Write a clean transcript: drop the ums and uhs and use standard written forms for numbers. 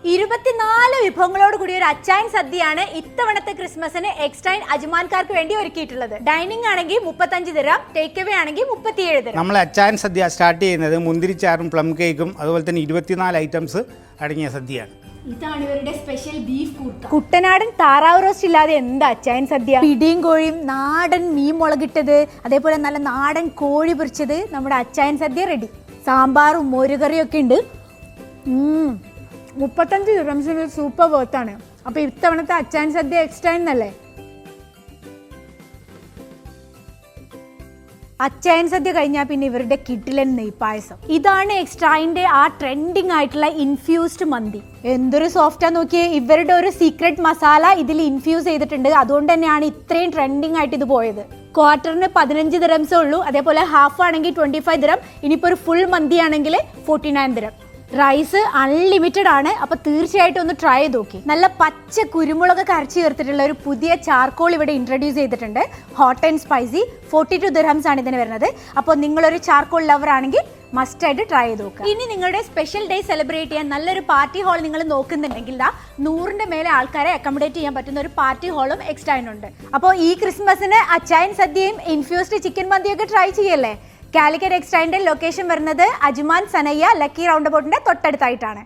24 വിഭവങ്ങളോട് കൂടിയ ഒരു അച്ചായൻ സദ്യയാണ് ഇത്തവണത്തെ ക്രിസ്മസിന് എക്സ്റ്റൈൻ അജ്മാൻകാർക്ക് വേണ്ടി ഒരുക്കിയിട്ടുള്ളത്. ഡൈനിങ് ആണെങ്കിൽ 35 ദിർഹം, ടേക്ക് അവേ ആണെങ്കിൽ 37 ദിർഹം. നമ്മൾ അച്ചായൻ സദ്യ സ്റ്റാർട്ട് ചെയ്യുന്നത് മുന്തിരിച്ചാറും പ്ലം കേക്കും അതുപോലെ തന്നെ 24 ഐറ്റംസ് അടങ്ങിയ സദ്യയാണ്. ഇതാണ് ഇവരുടെ സ്പെഷ്യൽ ബീഫ് കൂർക്ക. കുട്ടനാടൻ താറാവ് റോസ്റ്റ് ഇല്ലാതെ എന്താ അച്ചായൻ സദ്യ? പിടിയും കോഴിയും, നാടൻ മീൻ മുളകിട്ടത്, അതേപോലെ നല്ല നാടൻ കോഴി പൊരിച്ചത്, നമ്മുടെ അച്ചായൻ സദ്യ റെഡി. സാമ്പാറും മോരുകറിയും ഒക്കെ ഉണ്ട്. 35 ദിർഹംസിന് സൂപ്പർ വേർത്താണ്. അപ്പോൾ ഇത്തവണത്തെ അച്ചായൻ സദ്യ എക്സ്റ്റൈൻ എന്നല്ലേ? അച്ചായൻ സദ്യ കഴിഞ്ഞാൽ പിന്നെ ഇവരുടെ കിഡിലൻ നെയ്പായസം. ഇതാണ് എക്സ്ട്രായിന്റെ ആ ട്രെൻഡിങ് ആയിട്ടുള്ള ഇൻഫ്യൂസ്ഡ് മന്തി. എന്തൊരു സോഫ്റ്റാ നോക്കിയേ. ഇവരുടെ ഒരു സീക്രട്ട് മസാല ഇതിൽ ഇൻഫ്യൂസ് ചെയ്തിട്ടുണ്ട്. അതുകൊണ്ട് തന്നെയാണ് ഇത്രയും ട്രെൻഡിങ് ആയിട്ട് ഇത് പോയത്. ക്വാർട്ടറിന് 15 ദിർഹംസേ ഉള്ളൂ. അതേപോലെ ഹാഫ് ആണെങ്കിൽ 25 ദിർഹം. ഇനിയിപ്പോൾ ഒരു ഫുൾ മന്തി ആണെങ്കിൽ 49 ദിർഹം. റൈസ് അൺലിമിറ്റഡ് ആണ്. അപ്പോൾ തീർച്ചയായിട്ടും ഒന്ന് ട്രൈ ചെയ്ത് നോക്കി. നല്ല പച്ച കുരുമുളക് അരച്ച് ചേർത്തിട്ടുള്ള ഒരു പുതിയ ചാർക്കോൾ ഇവിടെ ഇൻട്രൊഡ്യൂസ് ചെയ്തിട്ടുണ്ട്. Hot and spicy. 42 ദിർഹംസ് ആണ് ഇതിന് വരുന്നത്. അപ്പോൾ നിങ്ങളൊരു ചാർക്കോൾ ലവർ ആണെങ്കിൽ മസ്റ്റ് ആയിട്ട് ട്രൈ ചെയ്ത് നോക്കുക. ഇനി നിങ്ങളുടെ സ്പെഷ്യൽ ഡേ സെലിബ്രേറ്റ് ചെയ്യാൻ നല്ലൊരു പാർട്ടി ഹാൾ നിങ്ങൾ നോക്കുന്നുണ്ടെങ്കിൽ 100ന്റെ മേലെ ആൾക്കാരെ അക്കോമഡേറ്റ് ചെയ്യാൻ പറ്റുന്ന ഒരു പാർട്ടി ഹാളും എക്സ്റ്റൈൻ ഉണ്ട്. അപ്പോൾ ഈ ക്രിസ്മസിന് അച്ചായൻ സദ്യയും ഇൻഫ്യൂസ്ഡ് ചിക്കൻ മന്തിയും ഒക്കെ ട്രൈ ചെയ്യല്ലേ? കാലിക്കറ്റ് എക്സ്റ്റൈൻ്റെ ലൊക്കേഷൻ വരുന്നത് അജ്മാൻ സനയ്യ ലക്കി റൗണ്ട് അബൌട്ടിന്റെ തൊട്ടടുത്തായിട്ടാണ്.